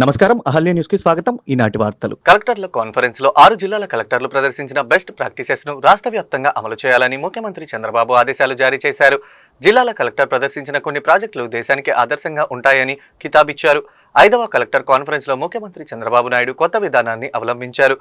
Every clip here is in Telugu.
నమస్కారం, అహల్య న్యూస్ కి స్వాగతం. ఈనాటి వార్తలు. కలెక్టర్ల కాన్ఫరెన్స్ లో 6 జిల్లాల కలెక్టర్లు ప్రదర్శించిన బెస్ట్ ప్రాక్టీసెస్ ను రాష్ట్ర వ్యాప్తంగా అమలు చేయాలని ముఖ్యమంత్రి చంద్రబాబు ఆదేశాలు జారీ చేశారు. జిల్లాల కలెక్టర్ ప్రదర్శించిన కొన్ని ప్రాజెక్టులు దేశానికి ఆదర్శంగా ఉంటాయని కితాబిచ్చారు. 5వ కలెక్టర్ కాన్ఫరెన్స్ లో ముఖ్యమంత్రి చంద్రబాబు నాయుడు కొత్త విధానాన్ని అవలంబించారు.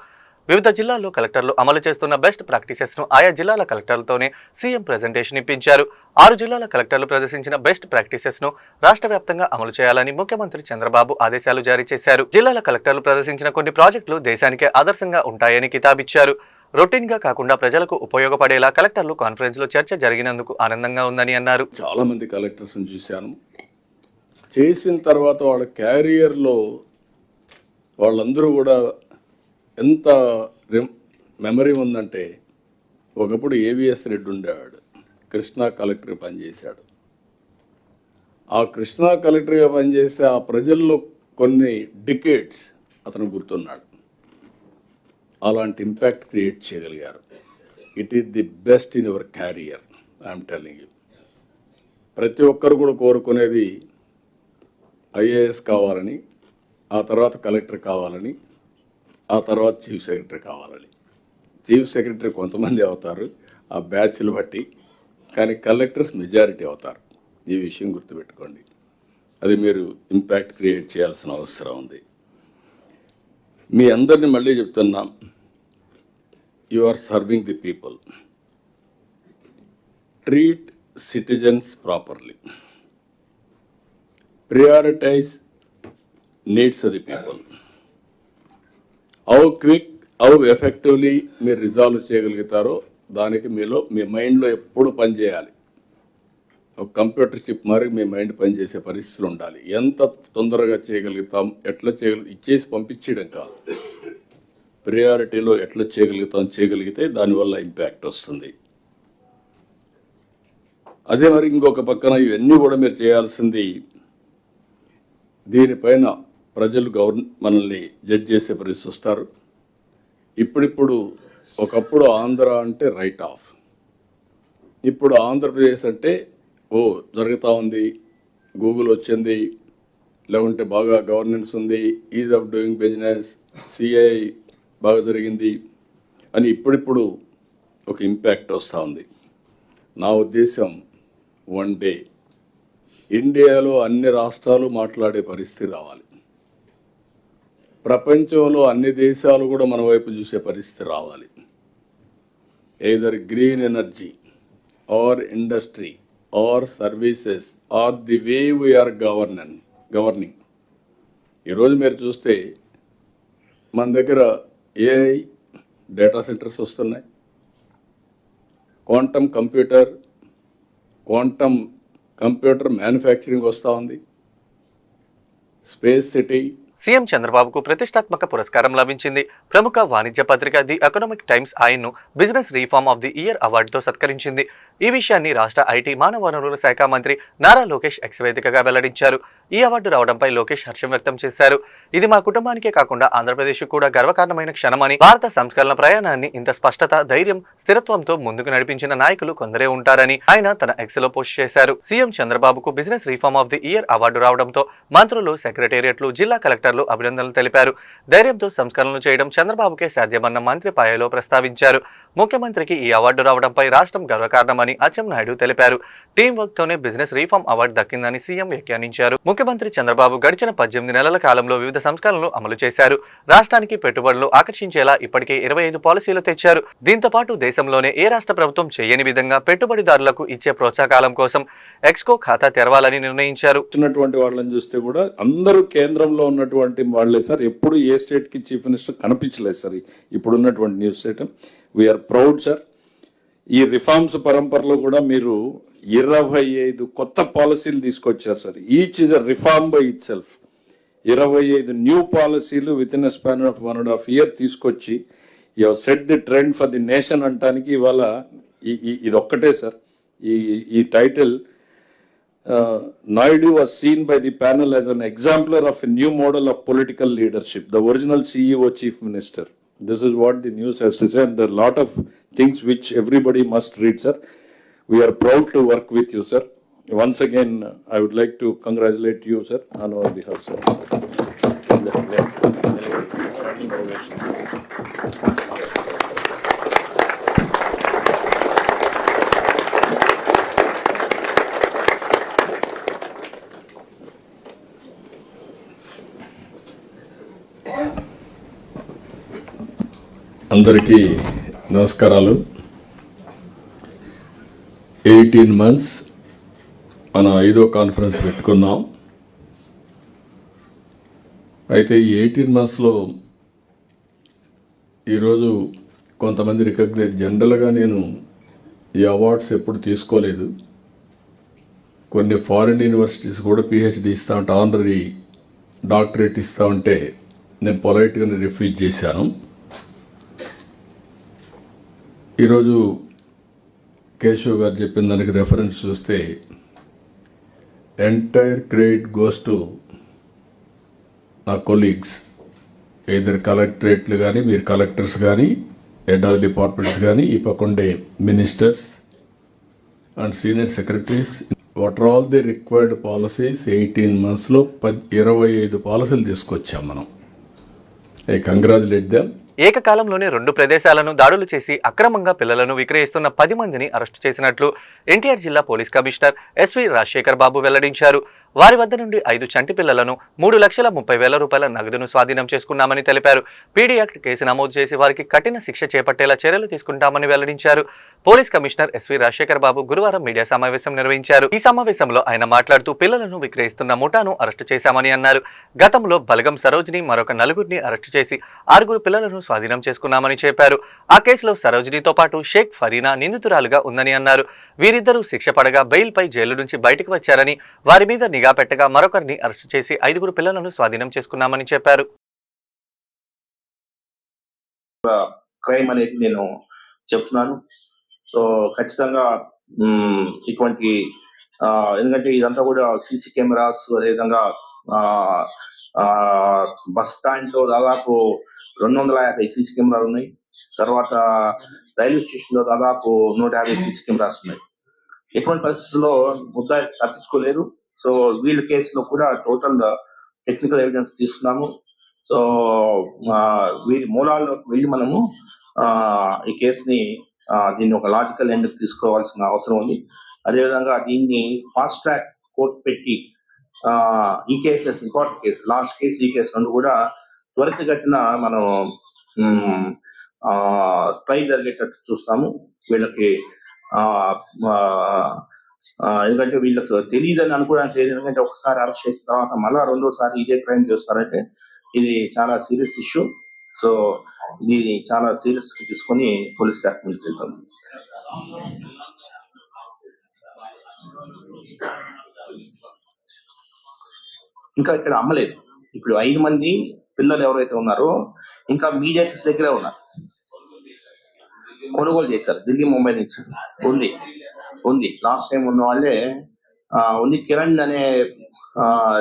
వివిధ జిల్లాల్లో కలెక్టర్లు అమలు చేస్తున్న బెస్ట్ ప్రాక్టీసెస్ ను ఆయా జిల్లాల కలెక్టర్లతోనే సీఎం ప్రెజెంటేషన్ ఇప్పించారు. 6 జిల్లాల కలెక్టర్లు ప్రదర్శించిన బెస్ట్ ప్రాక్టీసెస్ ను రాష్ట్ర వ్యాప్తంగా అమలు చేయాలని ముఖ్యమంత్రి చంద్రబాబు ఆదేశాలు జారీ చేశారు. జిల్లాల కలెక్టర్లు ప్రదర్శించిన కొన్ని ప్రాజెక్టులు దేశానికే ఆదర్శంగా ఉంటాయని కితాబిచ్చారు. రొటీన్ గా కాకుండా ప్రజలకు ఉపయోగపడేలా కలెక్టర్లు కాన్ఫరెన్స్ లో చర్చ జరిగినందుకు ఆనందంగా ఉందని అన్నారు. చాలా మంది కలెక్టర్స్ చూశాను. చేసిన తర్వాత వాళ్ళ క్యారియర్లో వాళ్ళందరూ కూడా ఎంత మెమరీ ఉందంటే, ఒకప్పుడు ఏవిఎస్ రెడ్డి ఉండేవాడు, కృష్ణా కలెక్టర్గా పనిచేశాడు. ఆ కృష్ణా కలెక్టర్గా పనిచేస్తే ఆ ప్రజల్లో కొన్ని డికేడ్స్ అతను గుర్తున్నాడు. అలాంటి ఇంపాక్ట్ క్రియేట్ చేయగలిగారు. It is the best in your carrier, I'm telling you. ప్రతి ఒక్కరు కూడా కోరుకునేది ఐఏఎస్ కావాలని, ఆ తర్వాత కలెక్టర్ కావాలని, ఆ తర్వాత చీఫ్ సెక్రటరీ కావాలని. చీఫ్ సెక్రటరీ కొంతమంది అవుతారు ఆ బ్యాచ్లు బట్టి, కానీ కలెక్టర్స్ మెజారిటీ అవుతారు. ఈ విషయం గుర్తుపెట్టుకోండి. అది మీరు ఇంపాక్ట్ క్రియేట్ చేయాల్సిన అవసరం ఉంది. మీ అందరినీ మళ్ళీ చెప్తున్నాం, you are serving the people. Treat citizens properly. Prioritize needs of the people. How quick, how effectively మీరు రిజాల్వ్ చేయగలుగుతారో దానికి మీలో మీ మైండ్లో ఎప్పుడు పనిచేయాలి. ఒక కంప్యూటర్ చిప్ మరి మీ మైండ్ పనిచేసే పరిస్థితులు ఉండాలి. ఎంత తొందరగా చేయగలుగుతాం, ఎట్లా ఇచ్చేసి పంపించడం కాదు, ప్రియారిటీలో ఎట్లా చేయగలిగితే దానివల్ల ఇంపాక్ట్ వస్తుంది. అదే మరి ఇంకొక పక్కన ఇవన్నీ కూడా మీరు చేయాల్సింది, దీనిపైన ప్రజలు మనల్ని జడ్జ్ చేసే పరిస్థితి వస్తారు. ఇప్పుడిప్పుడు ఒకప్పుడు ఆంధ్ర అంటే రైట్ ఆఫ్, ఇప్పుడు ఆంధ్రప్రదేశ్ అంటే జరుగుతూ ఉంది, గూగుల్ వచ్చింది, లేకుంటే బాగా గవర్నెన్స్ ఉంది, is of doing business, CI బాగా జరిగింది అని ఇప్పుడిప్పుడు ఒక ఇంపాక్ట్ వస్తూ ఉంది. నా ఉద్దేశం, వన్ డే ఇండియాలో అన్ని రాష్ట్రాలు మాట్లాడే పరిస్థితి రావాలి. ప్రపంచంలో అన్ని దేశాలు కూడా మన వైపు చూసే పరిస్థితి రావాలి. Either green energy or industry or services or the way we're governing. ఈరోజు మీరు చూస్తే మన దగ్గర ఏఐ డేటా సెంటర్స్ వస్తున్నాయి, క్వాంటమ్ కంప్యూటర్ మ్యానుఫ్యాక్చరింగ్ వస్తూ ఉంది, స్పేస్ సిటీ. సీఎం చంద్రబాబుకు ప్రతిష్టాత్మక పురస్కారం లభించింది. ప్రముఖ వాణిజ్య పత్రిక ది ఎకనామిక్ టైమ్స్ ఆయన్ను business reform of the year అవార్డుతో సత్కరించింది. ఈ విషయాన్ని రాష్ట్ర ఐటీ మానవ వనరుల శాఖ మంత్రి నారా లోకేష్ ఎక్స్ వేదికగా వెల్లడించారు. ఈ అవార్డు రావడంపై లోకేష్ హర్షం వ్యక్తం చేశారు. ఇది మా కుటుంబానికే కాకుండా ఆంధ్రప్రదేశ్ కూడా గర్వకారణమైన క్షణమని, భారత సంస్కరణ ప్రయాణాన్ని ఇంత స్పష్టత, ధైర్యం, స్థిరత్వంతో ముందుకు నడిపించిన నాయకులు కొందరే ఉంటారని ఆయన తన ఎక్స్ లో పోస్ట్ చేశారు. సీఎం చంద్రబాబుకు business reform of the year award రావడంతో మంత్రులు, సెక్రటేరియట్లు, జిల్లా కలెక్టర్లు అభినందనలు తెలిపారు. ధైర్యంతో సంస్కరణలు చేయడం చంద్రబాబుకే సాధ్యమన్న మంత్రి పాయలో ప్రస్తావించారు. ముఖ్యమంత్రికి ఈ అవార్డు రావడంపై రాష్ట్రం గర్వకారణమని అచ్చెన్నాయుడు తెలిపారు. టీం వర్క్ తోనే బిజినెస్ రీఫార్మ్ అవార్డు దక్కిందని సీఎం వ్యాఖ్యానించారు. ముఖ్యమంత్రి చంద్రబాబు గడిచిన 18 నెలల కాలంలో వివిధ సంస్కరణలు అమలు చేశారు. రాష్ట్రానికి పెట్టుబడులు ఆకర్షించేలా ఇప్పటికే 25 పాలసీలు తెచ్చారు. దీంతో పాటు దేశంలోనే ఏ రాష్ట్ర ప్రభుత్వం చేయని విధంగా పెట్టుబడిదారులకు ఇచ్చే ప్రోత్సాహకాలం కోసం ఎక్స్కో ఖాతా తెరవాలని నిర్ణయించారు. వాళ్ళని చూస్తే కూడా అందరూ కేంద్రంలో ఉన్నటువంటి వాళ్ళే సార్. ఎప్పుడు ఏ స్టేట్ కి చీఫ్ మినిస్టర్ కనిపించలేదు సార్ ఇప్పుడున్నటువంటి news item. We're proud sir. ఈ రిఫార్మ్స్ పరంపరలో కూడా మీరు 25 కొత్త పాలసీలు తీసుకొచ్చారు sir. Each is a reform by itself. 25 new పాలసీలు within a span of 1.5 year తీసుకొచ్చి you have set the trend for the nation అంటానికి ఇవాళ ఇది ఒక్కటే సార్. ఈ title Naidu was seen by the panel as an exemplar of a new model of political leadership, the original CEO Chief Minister. This is what the news has to say, and there are a lot of things which everybody must read, sir. We are proud to work with you, sir. Once again, I would like to congratulate you, sir, on our behalf, sir. అందరికీ నమస్కారాలు. 18 months మనం 5వ కాన్ఫరెన్స్ పెట్టుకున్నాం. అయితే ఈ 18 monthsలో ఈరోజు కొంతమంది రికగ్నైజ్, జనరల్గా నేను ఈ అవార్డ్స్ ఎప్పుడు తీసుకోలేదు. కొన్ని ఫారిన్ యూనివర్సిటీస్ కూడా పిహెచ్డి ఇస్తా ఉంటే, ఆనరీ డాక్టరేట్ ఇస్తా ఉంటే నేను పొలైట్గానే రిఫ్యూజ్ చేశాను. ఈరోజు కేశవ్ గారు చెప్పిన దానికి రెఫరెన్స్ చూస్తే ఎంటైర్ క్రెడిట్ గోస్ టు నా కొలీగ్స్, ఏదర్ కలెక్టరేట్లు కానీ, మీరు కలెక్టర్స్ కానీ, హెడ్ ఆఫ్ డిపార్ట్మెంట్స్ కానీ, ఈ పక్కండే ministers and senior secretaries. What are all the required policies 18 monthsలో 25 పాలసీలు తీసుకొచ్చాం మనం. I congratulate them. ఏకకాలంలోనే 2 ప్రదేశాలను దాడులు చేసి అక్రమంగా పిల్లలను విక్రయిస్తున్న 10 మందిని అరెస్టు చేసినట్లు ఎన్టీఆర్ జిల్లా పోలీస్ కమిషనర్ ఎస్వి రాజశేఖర్ బాబు వెల్లడించారు. వారి వద్ద నుండి 5 చంటి పిల్లలను 3,30,000 రూపాయల నగదును స్వాధీనం చేసుకున్నామని తెలిపారు. పీడీ యాక్ట్ కేసు నమోదు చేసి వారికి కఠిన శిక్ష చేపట్టేలా చర్యలు తీసుకుంటామని వెల్లడించారు. పోలీస్ కమిషనర్ ఎస్వి రాజశేఖర్ బాబు గురువారం మీడియా సమావేశం నిర్వహించారు. ఈ సమావేశంలో ఆయన మాట్లాడుతూ పిల్లలను విక్రయిస్తున్న ముఠాను అరెస్టు చేశామని అన్నారు. గతంలో బలగం సరోజిని మరొక 4గురిని అరెస్టు చేసి 6 పిల్లలను స్వాధీనం చేసుకున్నామని చెప్పారు. ఆ కేసులో సరోజినితో పాటు షేక్ ఫరీనా నిందితురాలుగా ఉందని అన్నారు. వీరిద్దరూ శిక్ష పడగా బెయిల్ పై జైలు నుంచి బయటకు వచ్చారని, వారి మీద నిఘా పెట్టగా మరొకరిని అరెస్టు చేసి 5 పిల్లలను స్వాధీనం చేసుకున్నామని చెప్పారు. క్రైమ్ అనేది నేను చెప్తున్నాను. సో ఖచ్చితంగా ఇటువంటి ఎందుకంటే ఇదంతా కూడా సీసీ కెమెరాస్, అదేవిధంగా బస్ స్టాండ్ లో దాదాపు 250 సీసీ కెమెరాలు ఉన్నాయి. తర్వాత రైల్వే స్టేషన్ లో దాదాపు 150 సీసీ కెమెరాస్ ఉన్నాయి. ఎటువంటి పరిస్థితుల్లో ముద్దాయి తప్పించుకోలేరు. సో వీళ్ళ కేసులో కూడా టోటల్ టెక్నికల్ ఎవిడెన్స్ తీసుకున్నాము. సో వీరి మూలాల్లోకి వెళ్ళి మనము ఈ కేసుని దీన్ని ఒక లాజికల్ ఎండ్కి తీసుకోవాల్సిన అవసరం ఉంది. అదేవిధంగా దీన్ని ఫాస్ట్ ట్రాక్ కోర్టు పెట్టి ఈ cases, important case, last case, ఈ కేసు రెండు కూడా త్వరితగతిన మనం ట్రయల్ జరిగేటట్టు చూస్తాము. వీళ్ళకి ఎందుకంటే వీళ్ళకి తెలియదని అనుకోవడానికి లేదు. ఎందుకంటే ఒకసారి అరెస్ట్ చేసిన తర్వాత మళ్ళా 2వ సారి ఇదే క్రైమ్ చేస్తారంటే ఇది చాలా సీరియస్ ఇష్యూ. సో ఇది చాలా సీరియస్ తీసుకొని పోలీస్ శాఖ ముందుకు వెళ్తాం. ఇంకా ఇక్కడ అమ్మలేదు. ఇప్పుడు 5 మంది పిల్లలు ఎవరైతే ఉన్నారో ఇంకా మీడియేటర్స్ దగ్గరే ఉన్నారు, కొనుగోలు చేశారు. ఢిల్లీ, ముంబై నుంచి ఉంది. లాస్ట్ టైం ఉన్న వాళ్ళే ఉంది. కిరణ్ అనే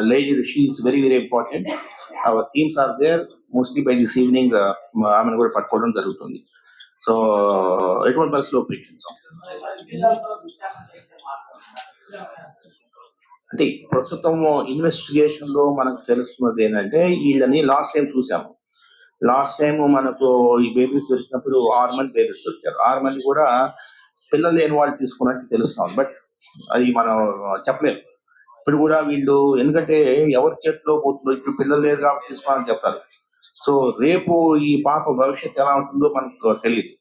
lady, she is very very important. Our teams are there. Mostly by this evening ఆమెను కూడా పట్టుకోవడం జరుగుతుంది. సో ఎటువంటి పరిస్థితుల్లో ఆపరేషన్స్ అంటే ప్రస్తుతం ఇన్వెస్టిగేషన్ లో మనకు తెలుస్తున్నది ఏంటంటే వీళ్ళని లాస్ట్ టైం చూసాము. లాస్ట్ టైం మనకు ఈ బేబీస్ దొరికినప్పుడు 6 మంది బేబీస్ దొరికారు. 6 మంది కూడా పిల్లలు లేని వాళ్ళు తీసుకున్నట్టు తెలుస్తాం. బట్ అది మనం చెప్పలేము. ఇప్పుడు కూడా వీళ్ళు ఎందుకంటే ఎవరి చేతిలో పోతుందో, ఇప్పుడు పిల్లలు లేరు కాబట్టి తీసుకోవాలని చెప్తారు. సో రేపు ఈ పాప భవిష్యత్తు ఎలా ఉంటుందో మనకు తెలియదు.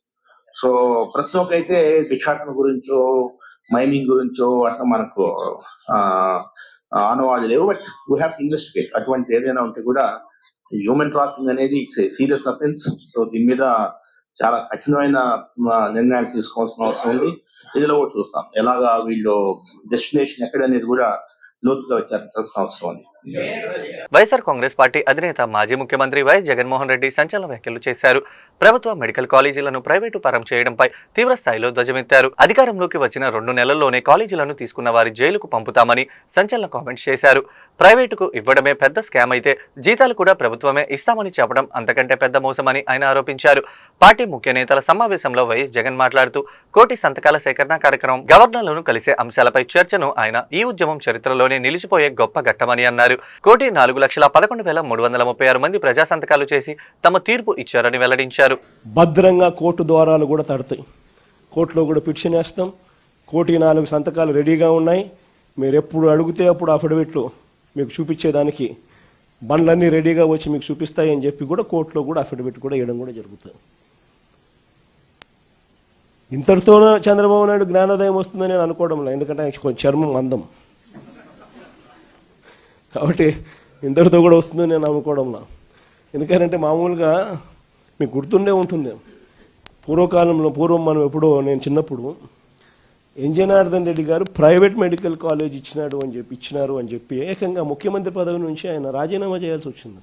సో ప్రస్తుతం అయితే భిక్షాటన గురించో, మైనింగ్ గురించో అట్లా మనకు ఆనవాళ్ళు లేవు. But we have to investigate. అటువంటి ఏదైనా ఉంటే కూడా హ్యూమన్ ట్రాఫికింగ్ అనేది it's a serious offence. So దీని మీద చాలా కఠినమైన నిర్ణయాలు తీసుకోవాల్సిన అవసరం ఉంది. ఇందులో కూడా చూస్తాం ఎలాగా వీళ్ళు డెస్టినేషన్ ఎక్కడనేది కూడా లోతుగా విచారించాల్సిన అవసరం ఉంది. వైఎస్ఆర్ కాంగ్రెస్ పార్టీ అధినేత మాజీ ముఖ్యమంత్రి వైఎస్ జగన్మోహన్ రెడ్డి సంచలన వ్యాఖ్యలు చేశారు. ప్రభుత్వ మెడికల్ కాలేజీలను ప్రైవేటు పరం చేయడంపై తీవ్ర స్థాయిలో ధ్వజమెత్తారు. అధికారంలోకి వచ్చిన 2 నెలల్లోనే కాలేజీలను తీసుకున్న వారి జైలుకు పంపుతామని సంచలన కామెంట్స్ చేశారు. ప్రైవేటుకు ఇవ్వడమే పెద్ద స్కామ్ అయితే జీతాలు కూడా ప్రభుత్వమే ఇస్తామని చెప్పడం అంతకంటే పెద్ద మోసమని ఆయన ఆరోపించారు. పార్టీ ముఖ్య నేతల సమావేశంలో వైఎస్ జగన్ మాట్లాడుతూ కోటి సంతకాల సేకరణ కార్యక్రమం, గవర్నర్లను కలిసే అంశాలపై చర్చను ఆయన ఈ ఉద్యమం చరిత్రలోనే నిలిచిపోయే గొప్ప ఘట్టమని అన్నారు. తెలిపారు. 1,04,11,336 మంది ప్రజా సంతకాలు చేసి తమ తీర్పు ఇచ్చారని వెల్లడించారు. భద్రంగా కోర్టు ద్వారాలు కూడా తడతాయి. కోర్టులో కూడా పిటిషన్ వేస్తాం. 1,04,00,000 సంతకాలు రెడీగా ఉన్నాయి. మీరు ఎప్పుడు అడిగితే అప్పుడు అఫిడవిట్లు మీకు చూపించేదానికి బండ్లన్నీ రెడీగా వచ్చి మీకు చూపిస్తాయని చెప్పి కూడా కోర్టులో కూడా అఫిడవిట్ కూడా వేయడం కూడా జరుగుతుంది. ఇంతటితోనే చంద్రబాబు నాయుడు జ్ఞానోదయం వస్తుందని నేను అనుకోవడంలో, ఎందుకంటే కొంచెం చర్మం అందం కాబట్టి ఇంతటితో కూడా వస్తుందని నేను అనుకోవడంలో. ఎందుకంటే మామూలుగా మీకు గుర్తుండే ఉంటుంది, పూర్వం మనం ఎప్పుడో నేను చిన్నప్పుడు జనార్దన్ రెడ్డి గారు ప్రైవేట్ మెడికల్ కాలేజ్ ఇచ్చినారు అని చెప్పి ఏకంగా ముఖ్యమంత్రి పదవి నుంచి ఆయన రాజీనామా చేయాల్సి వచ్చింది.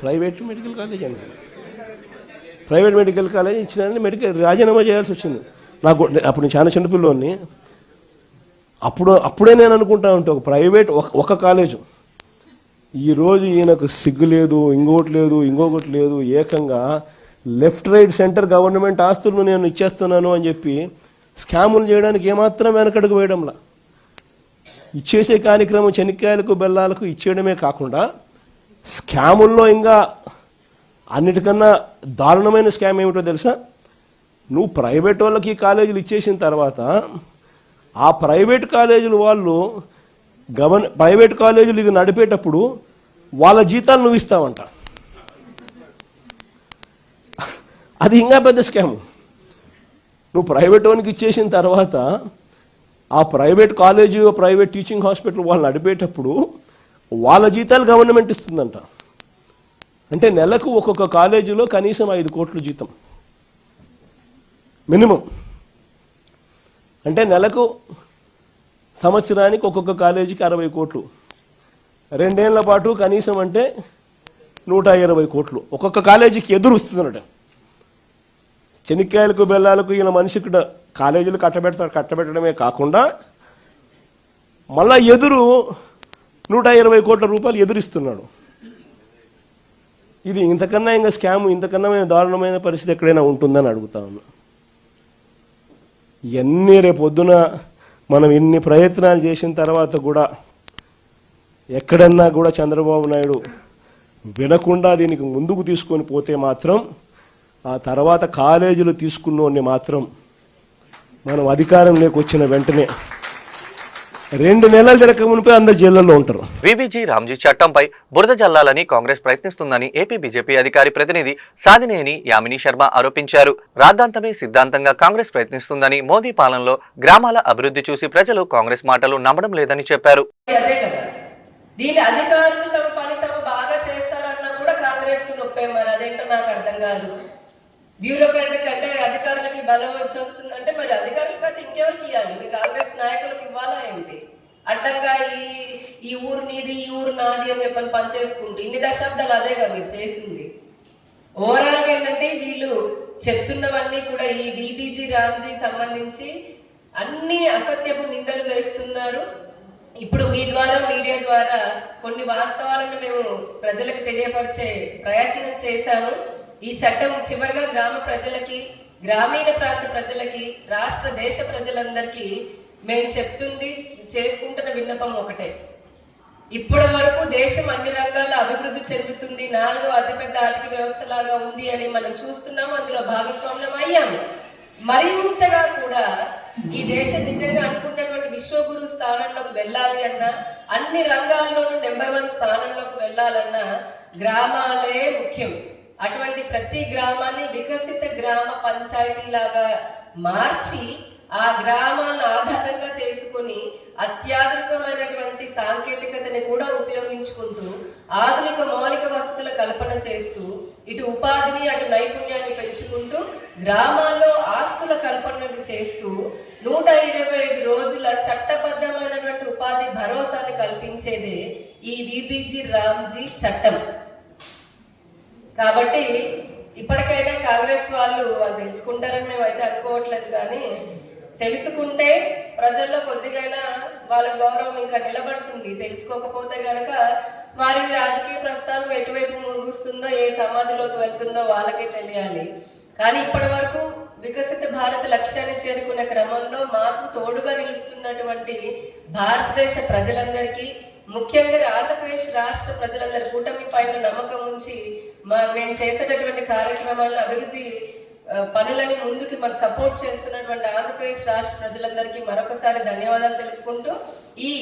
ప్రైవేట్ మెడికల్ కాలేజ్ ఇచ్చినారని రాజీనామా చేయాల్సి వచ్చింది. నాకు అప్పుడు నేను చాలా చిన్నపిల్లోని. అప్పుడే నేను అనుకుంటా ఉంటే ఒక ప్రైవేట్ ఒక కాలేజు, ఈరోజు ఈయనకు సిగ్గు లేదు, ఇంకొకటి లేదు, ఏకంగా లెఫ్ట్ రైట్ సెంటర్ గవర్నమెంట్ ఆస్తులను నేను ఇచ్చేస్తున్నాను అని చెప్పి స్కాములు చేయడానికి ఏమాత్రం వెనకడుగు వేయడంలా. ఇచ్చేసే కార్యక్రమం చెనిక్కాయలకు బెల్లాలకు ఇచ్చేయడమే కాకుండా స్కాముల్లో ఇంకా అన్నిటికన్నా దారుణమైన స్కామ్ ఏమిటో తెలుసా? నువ్వు ప్రైవేట్ వాళ్ళకి కాలేజీలు ఇచ్చేసిన తర్వాత ఆ ప్రైవేట్ కాలేజీలు వాళ్ళు ప్రైవేట్ కాలేజీలు ఇది నడిపేటప్పుడు వాళ్ళ జీతాలు నువ్వు ఇస్తావంట. అది ఇంకా పెద్ద స్కామ్. నువ్వు ప్రైవేట్ వానికి ఇచ్చేసిన తర్వాత ఆ private college, private teaching hospital వాళ్ళు నడిపేటప్పుడు వాళ్ళ జీతాలు గవర్నమెంట్ ఇస్తుందంట. అంటే నెలకు ఒక్కొక్క కాలేజీలో కనీసం 5 కోట్ల జీతం మినిమం. అంటే నెలకు సంవత్సరానికి ఒక్కొక్క కాలేజీకి 60 కోట్లు, 2 ఏళ్ల పాటు కనీసం అంటే 120 కోట్లు ఒక్కొక్క కాలేజీకి ఎదురు వస్తుందన్నట. చెనిక్కాయలకు బెల్లాలకు ఈయన మనిషికి కాలేజీలు కట్టబెట్టడమే కాకుండా మళ్ళా ఎదురు 120 కోట్ల రూపాయలు ఎదురిస్తున్నాడు. ఇది ఇంతకన్నా ఇంకా స్కామ్, ఇంతకన్నా దారుణమైన పరిస్థితి ఎక్కడైనా ఉంటుందని అడుగుతా ఉన్నా. ఇవన్నీ రేపొద్దున మనం ఇన్ని ప్రయత్నాలు చేసిన తర్వాత కూడా ఎక్కడన్నా కూడా చంద్రబాబు నాయుడు వినకుండా దీనికి ముందుకు తీసుకొని పోతే మాత్రం ఆ తర్వాత కాలేజీలు తీసుకున్నోడిని మాత్రం మనం అధికారంలోకి వచ్చిన వెంటనే 2 నెలలు జరగక మునిపే అందరు జైళ్లలో ఉంటారు. విబిజి రామ్జీ చట్టంపై బురద జల్లాలని కాంగ్రెస్ ప్రయత్నిస్తుందని ఏపీ బీజేపీ అధికారి ప్రతినిధి సాధినేని యామిని శర్మ ఆరోపించారు. రాద్ధాంతమే సిద్ధాంతంగా కాంగ్రెస్ ప్రయత్నిస్తుందని, మోదీ పాలనలో గ్రామాల అభివృద్ధి చూసి ప్రజలు కాంగ్రెస్ మాటలు నమ్మడం లేదని చెప్పారు. దీని అధికారులు తమ పని తమ బాగా చేస్తారన్నా కూడా కాంగ్రెస్ కు నొప్పే. మరి అదేంటో నాకు అర్థం కాదు. బ్యూరోక్రాటిక్ అంటే అధికారులకి బలం వచ్చేస్తుందంటే మరి అధికారులు కాదు ఇంకెవరికి ఇవ్వాలి? మీ కాంగ్రెస్ నాయకులకు ఇవ్వాలా ఏంటి? అడ్డంగా ఈ ఊరు నీది, ఈ ఊరు నాది అని చెప్పని పనిచేసుకుంటూ ఇన్ని దశాబ్దాలు అదేగా మీరు చేసింది. ఓవరాల్ గా ఏంటంటే వీళ్ళు చెప్తున్నవన్నీ కూడా ఈ విబిజి రామ్జీ సంబంధించి అన్ని అసత్యపు నిందలు వేస్తున్నారు. ఇప్పుడు మీ ద్వారా, మీడియా ద్వారా కొన్ని వాస్తవాలను మేము ప్రజలకు తెలియపరిచే ప్రయత్నం చేశాము. ఈ చట్టం చివరిగా గ్రామ ప్రజలకి, గ్రామీణ ప్రాంత ప్రజలకి, రాష్ట్ర దేశ ప్రజలందరికీ మేము చెప్తుంది, చేసుకుంటున్న విన్నపం ఒకటే. ఇప్పటి వరకు దేశం అన్ని రంగాల్లో అభివృద్ధి చెందుతుంది, 4వ అతిపెద్ద ఆర్థిక వ్యవస్థ లాగా ఉంది అని మనం చూస్తున్నాము. అందులో భాగస్వామ్యం అయ్యాము. మరింతగా కూడా ఈ దేశం నిజంగా అనుకున్నటువంటి విశ్వగురు స్థానంలోకి వెళ్ళాలి అన్నా, అన్ని రంగాల్లోనూ నెంబర్ 1 స్థానంలోకి వెళ్ళాలన్నా గ్రామాలే ముఖ్యం. అటువంటి ప్రతి గ్రామాన్ని వికసిత గ్రామ పంచాయతీ లాగా మార్చి ఆ గ్రామాన్ని ఆధారంగా చేసుకుని అత్యాధునికమైనటువంటి సాంకేతికతని కూడా ఉపయోగించుకుంటూ ఆధునిక మౌలిక వసతుల కల్పన చేస్తూ ఇటు ఉపాధిని అటు నైపుణ్యాన్ని పెంచుకుంటూ గ్రామాల్లో ఆస్తుల కల్పనను చేస్తూ 125 రోజుల చట్టబద్ధమైనటువంటి ఉపాధి భరోసాని కల్పించేదే ఈ విబిజి రామ్జీ చట్టం. కాబట్టి ఇప్పటికైనా కాంగ్రెస్ వాళ్ళు తెలుసుకుంటారని మేమైతే అనుకోవట్లేదు. కానీ తెలుసుకుంటే ప్రజల్లో కొద్దిగైనా వాళ్ళ గౌరవం ఇంకా నిలబడుతుంది. తెలుసుకోకపోతే గనక వారి రాజకీయ ప్రస్థానం ఎటువైపు ముగుస్తుందో, ఏ సమాధిలోకి వెళ్తుందో వాళ్ళకే తెలియాలి. కానీ ఇప్పటి వరకు వికసిత భారత లక్ష్యాన్ని చేరుకునే క్రమంలో మాకు తోడుగా నిలుస్తున్నటువంటి భారతదేశ ప్రజలందరికీ, ముఖ్యంగా ఆంధ్రప్రదేశ్ రాష్ట్ర ప్రజలందరి కూటమి పైన నమ్మకం ఉంచి మేము చేసేటటువంటి కార్యక్రమాలను, అభివృద్ధి పనులని ముందుకు మాకు సపోర్ట్ చేస్తున్నటువంటి ఆంధ్రప్రదేశ్ రాష్ట్ర ప్రజలందరికీ మరొకసారి ధన్యవాదాలు తెలుపుకుంటూ, ఈ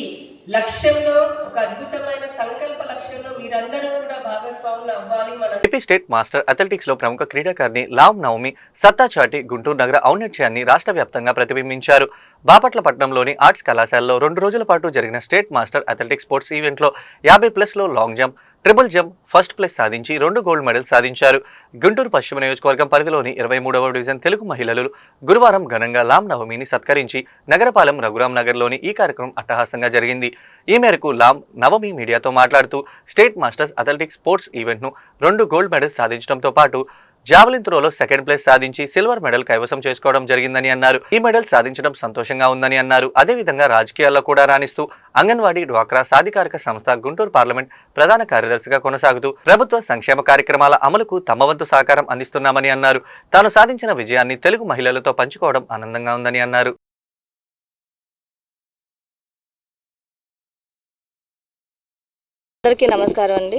లక్ష్యంలో ఒక అద్భుతమైన సంకల్ప లక్ష్యంలో మీరందరూ కూడా భాగస్వాములు అవ్వాలి. ఏపీ స్టేట్ మాస్టర్ అథ్లెటిక్స్ లో ప్రముఖ క్రీడాకారిణి లామ్ నవమి సత్తా చాటి గుంటూరు నగర ఔన్నత్యాన్ని రాష్ట్ర వ్యాప్తంగా ప్రతిబింబించారు. బాపట్ల పట్టణంలోని ఆర్ట్స్ కళాశాలలో 2 రోజుల పాటు జరిగిన స్టేట్ మాస్టర్ అథ్లెటిక్స్ స్పోర్ట్స్ ఈవెంట్లో 50+ long jump, triple jump first place సాధించి 2 గోల్డ్ మెడల్స్ సాధించారు. గుంటూరు పశ్చిమ నియోజకవర్గం పరిధిలోని 23వ డివిజన్ తెలుగు మహిళలు గురువారం ఘనంగా లామ్ నవమిని సత్కరించి నగరపాలెం రఘురాం నగర్లోని ఈ కార్యక్రమం అట్టహాసంగా జరిగింది. ఈ మేరకు లామ్ నవమి మీడియాతో మాట్లాడుతూ స్టేట్ మాస్టర్స్ అథ్లెటిక్స్ స్పోర్ట్స్ ఈవెంట్ను 2 గోల్డ్ మెడల్స్ సాధించడంతో పాటు జావలిన్ త్రోలో 2nd ప్లేస్ సాధించి సిల్వర్ మెడల్ కైవసం చేసుకోవడం జరిగిందని అన్నారు. ఈ మెడల్ సాధించడం సంతోషంగా ఉందని అన్నారు. అదేవిధంగా రాజకీయాల్లో కూడా రాణిస్తూ అంగన్వాడీ, డ్వాక్రా సాధికారిక సంస్థ గుంటూరు పార్లమెంట్ ప్రధాన కార్యదర్శిగా కొనసాగుతూ ప్రభుత్వ సంక్షేమ కార్యక్రమాల అమలుకు తమ వంతు సహకారం అందిస్తున్నామని అన్నారు. తాను సాధించిన విజయాన్ని తెలుగు మహిళలతో పంచుకోవడం ఆనందంగా ఉందని అన్నారు. అందరికీ నమస్కారం అండి.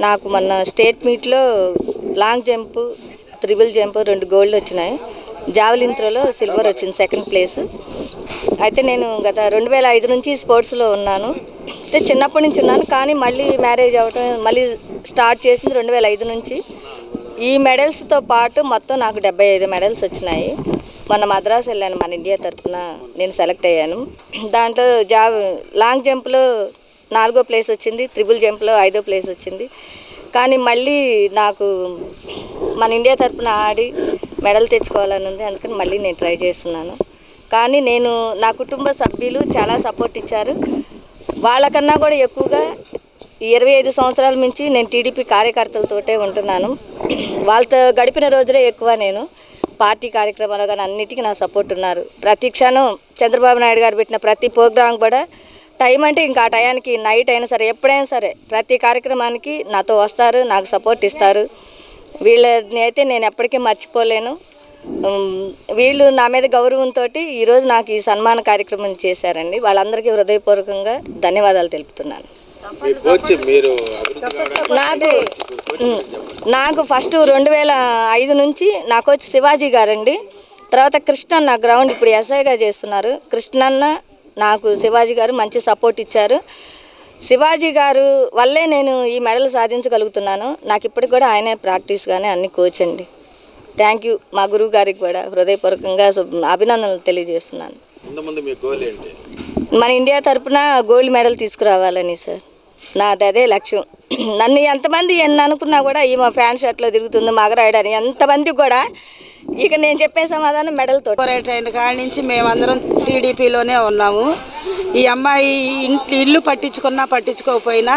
నాకు మొన్న స్టేట్ మీట్లో long jump, triple jump 2 gold వచ్చినాయి. జావలిన్ త్రోలో సిల్వర్ వచ్చింది, 2nd ప్లేస్. అయితే నేను గత 2005 నుంచి స్పోర్ట్స్లో ఉన్నాను. అంటే చిన్నప్పటి నుంచి ఉన్నాను, కానీ మళ్ళీ మ్యారేజ్ అవ్వటం, మళ్ళీ స్టార్ట్ చేసింది 2005 నుంచి. ఈ మెడల్స్తో పాటు మొత్తం నాకు 75 మెడల్స్ వచ్చినాయి. మొన్న మద్రాసు వెళ్ళాను, మన ఇండియా తరఫున నేను సెలెక్ట్ అయ్యాను. దాంట్లో లాంగ్ జంప్లో 4వ ప్లేస్ వచ్చింది, ట్రిపుల్ జంప్లో 5వ ప్లేస్ వచ్చింది. కానీ మళ్ళీ నాకు మన ఇండియా తరఫున ఆడి మెడల్ తెచ్చుకోవాలని ఉంది, అందుకని మళ్ళీ నేను ట్రై చేస్తున్నాను. కానీ నా కుటుంబ సభ్యులు చాలా సపోర్ట్ ఇచ్చారు. వాళ్ళకన్నా కూడా ఎక్కువగా 25 సంవత్సరాల నుంచి నేను టీడీపీ కార్యకర్తలతోటే ఉంటున్నాను. వాళ్ళతో గడిపిన రోజులే ఎక్కువ. నేను పార్టీ కార్యక్రమాలు కానీ అన్నిటికీ నా సపోర్ట్ ఉన్నారు. ప్రతి క్షణం చంద్రబాబు నాయుడు గారు పెట్టిన ప్రతి ప్రోగ్రాం కూడా టైం అంటే ఇంకా ఆ టయానికి నైట్ అయినా సరే, ఎప్పుడైనా సరే ప్రతి కార్యక్రమానికి నాతో వస్తారు, నాకు సపోర్ట్ ఇస్తారు. వీళ్ళని అయితే నేను ఎప్పటికీ మర్చిపోలేను. వీళ్ళు నా మీద గౌరవంతో ఈరోజు నాకు ఈ సన్మాన కార్యక్రమం చేశారండి. వాళ్ళందరికీ హృదయపూర్వకంగా ధన్యవాదాలు తెలుపుతున్నాను. నాకు ఫస్ట్ 2005 నుంచి నా కోచ్ శివాజీ గారండి. తర్వాత కృష్ణన్న గ్రౌండ్ ఇప్పుడు ఎస్ఐగా చేస్తున్నారు. కృష్ణన్న నాకు శివాజీ గారు మంచి సపోర్ట్ ఇచ్చారు. శివాజీ గారు వల్లే నేను ఈ మెడల్ సాధించగలుగుతున్నాను. నాకు ఇప్పటికి కూడా ఆయనే ప్రాక్టీస్ కానీ అన్ని కోచ్ అండి. Thank you. మా గురువు గారికి కూడా హృదయపూర్వకంగా అభినందనలు తెలియజేస్తున్నాను. మన ఇండియా తరఫున గోల్డ్ మెడల్ తీసుకురావాలని సార్, నాది అదే లక్ష్యం. నన్ను ఎంతమంది ఎన్ని అనుకున్నా కూడా ఈ మా ప్యాంట్ షర్ట్లో తిరుగుతుంది మగరాయడని ఎంతమంది కూడా ఇక నేను చెప్పే సమాధానం మెడల్తో. అయిన కాడి నుంచి మేమందరం టీడీపీలోనే ఉన్నాము. ఈ అమ్మాయి ఇల్లు పట్టించుకోకపోయినా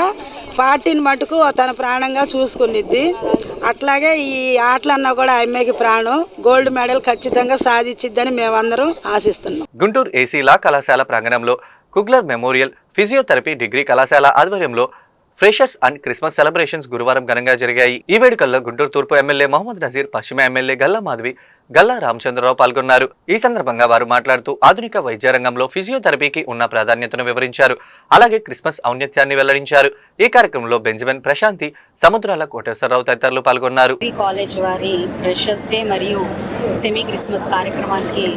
పార్టీని మటుకు తన ప్రాణంగా చూసుకునిద్ది. అట్లాగే ఈ ఆటలన్నా కూడా ఆ అమ్మాయికి ప్రాణం. గోల్డ్ మెడల్ ఖచ్చితంగా సాధించిద్దని మేమందరం ఆశిస్తున్నాం. గుంటూరు ఏసీ లా కళాశాల ప్రాంగణంలో కుగ్లర్ మెమోరియల్ ఫిజియోథెరపీ డిగ్రీ కళాశాల ఆధ్వర్యంలో ఫ్రెషర్స్ అండ్ క్రిస్మస్ సెలబ్రేషన్స్ గురువారం ఘనంగా జరిగాయి. ఈ వేడుకల్లో గుంటూరు తూర్పు ఎమ్మెల్యే మహమ్మద్ నజీర్, పశ్చిమ ఎమ్మెల్యే గల్లా మాధవి, గల్లా రామచంద్రరావు పాల్గొన్నారు. ఈ సందర్భంగా వారు మాట్లాడుతూ ఆధునిక వైద్య రంగంలో ఫిజియోథెరపీకి ఉన్న ప్రాధాన్యతను వివరించారు. అలాగే క్రిస్మస్ ఔన్నత్యాన్ని వెల్లడించారు. ఈ కార్యక్రమంలో బెంజమిన్, ప్రశాంతి, సముద్రాల కోటేశ్వరరావు తదితరులు పాల్గొన్నారు. కాలేజ్ వారి ఫ్రెషర్స్ డే మరియు సెమీ క్రిస్మస్ కార్యక్రమానికి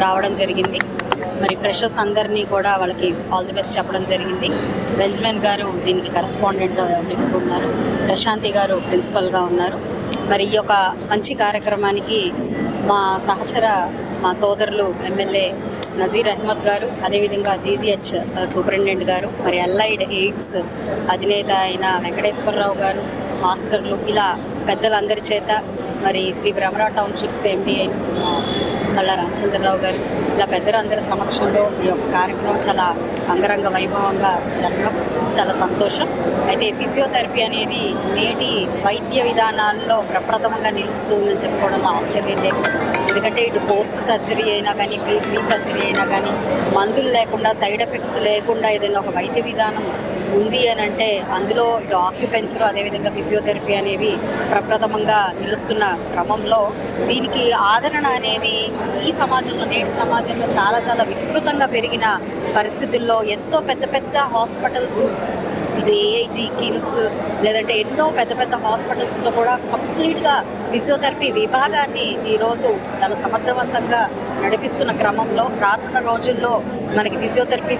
రావడం జరిగింది. మరి ఫ్రెషర్స్ అందరినీ కూడా వాళ్ళకి ఆల్ ది బెస్ట్ చెప్పడం జరిగింది. బెంజమిన్ గారు దీనికి కరెస్పాండెంట్గా వ్యవహరిస్తున్నారు, ప్రశాంతి గారు ప్రిన్సిపల్గా ఉన్నారు. మరి ఈ యొక్క మంచి కార్యక్రమానికి మా సోదరులు ఎమ్మెల్యే నజీర్ అహ్మద్ గారు, అదేవిధంగా జీజీహెచ్ సూపరింటెండెంట్ గారు, మరి అల్లైడ్ ఎయిడ్స్ అధినేత అయిన వెంకటేశ్వరరావు గారు, మాస్టర్లు, ఇలా పెద్దలందరి చేత మరి శ్రీ బ్రహ్మరా టౌన్షిప్స్ ఎండి అయిన గల్లా రామచంద్రరావు గారు, ఇలా పెద్దలందరి సమక్షంలో ఈ యొక్క కార్యక్రమం చాలా అంగరంగ వైభవంగా జరగడం చాలా సంతోషం. అయితే ఫిజియోథెరపీ అనేది నేటి వైద్య విధానాల్లో ప్రప్రథమంగా నిలుస్తుందని చెప్పుకోవడంలో ఆశ్చర్యం లేదు. ఎందుకంటే ఇటు పోస్ట్ సర్జరీ అయినా కానీ, ప్రీ సర్జరీ అయినా కానీ, మందులు లేకుండా, సైడ్ ఎఫెక్ట్స్ లేకుండా ఏదైనా ఒక వైద్య విధానం ఉంది అని అంటే అందులో ఇటు ఆక్యుపెంచర్ అదేవిధంగా ఫిజియోథెరపీ అనేవి ప్రప్రథమంగా నిలుస్తున్న క్రమంలో దీనికి ఆదరణ అనేది ఈ సమాజంలో నేటి సమాజంలో చాలా చాలా విస్తృతంగా పెరిగిన పరిస్థితుల్లో ఎంతో పెద్ద పెద్ద హాస్పిటల్స్ ఇది ఏఐజీ కిమ్స్ లేదంటే ఎన్నో పెద్ద పెద్ద హాస్పిటల్స్లో కూడా కంప్లీట్గా ఫిజియోథెరపీ విభాగాన్ని ఈరోజు చాలా సమర్థవంతంగా నడిపిస్తున్న క్రమంలో రానున్న రోజుల్లో మనకి ఫిజియోథెరపీ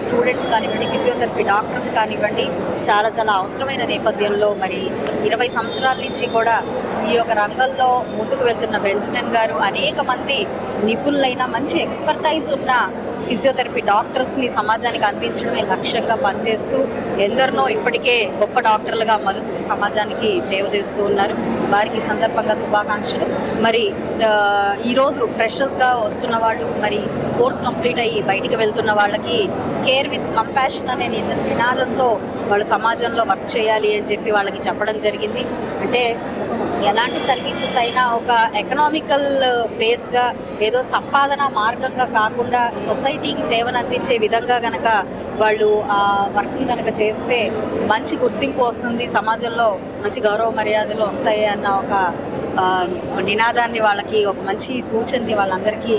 స్టూడెంట్స్ కానివ్వండి ఫిజియోథెరపీ డాక్టర్స్ కానివ్వండి చాలా చాలా అవసరమైన నేపథ్యంలో మరి 20 సంవత్సరాల నుంచి కూడా ఈ యొక్క రంగంలో ముందుకు వెళ్తున్న బెంజమిన్ గారు అనేక మంది నిపుణులైన మంచి ఎక్స్పర్టైజ్ ఉన్న ఫిజియోథెరపీ డాక్టర్స్ని సమాజానికి అందించడమే లక్ష్యంగా పనిచేస్తూ ఎందరినో ఇప్పటికే గొప్ప డాక్టర్లుగా మలుస్తూ సమాజానికి సేవ చేస్తూ ఉన్నారు. వారికి ఈ సందర్భంగా శుభాకాంక్షలు. మరి ఈరోజు ఫ్రెషర్స్గా వస్తున్న వాళ్ళు మరి కోర్స్ కంప్లీట్ అయ్యి బయటికి వెళ్తున్న వాళ్ళకి కేర్ విత్ కంపాషన్ అనే నినాదంతో వాళ్ళు సమాజంలో వర్క్ చేయాలి అని చెప్పి వాళ్ళకి చెప్పడం జరిగింది. అంటే ఎలాంటి సర్వీసెస్ అయినా ఒక ఎకనామికల్ బేస్గా ఏదో సంపాదన మార్గంగా కాకుండా సొసైటీకి సేవను అందించే విధంగా గనక వాళ్ళు ఆ వర్క్ని కనుక చేస్తే మంచి గుర్తింపు వస్తుంది, సమాజంలో మంచి గౌరవ మర్యాదలు వస్తాయి అన్న ఒక నినాదాన్ని వాళ్ళకి ఒక మంచి సూచనని వాళ్ళందరికీ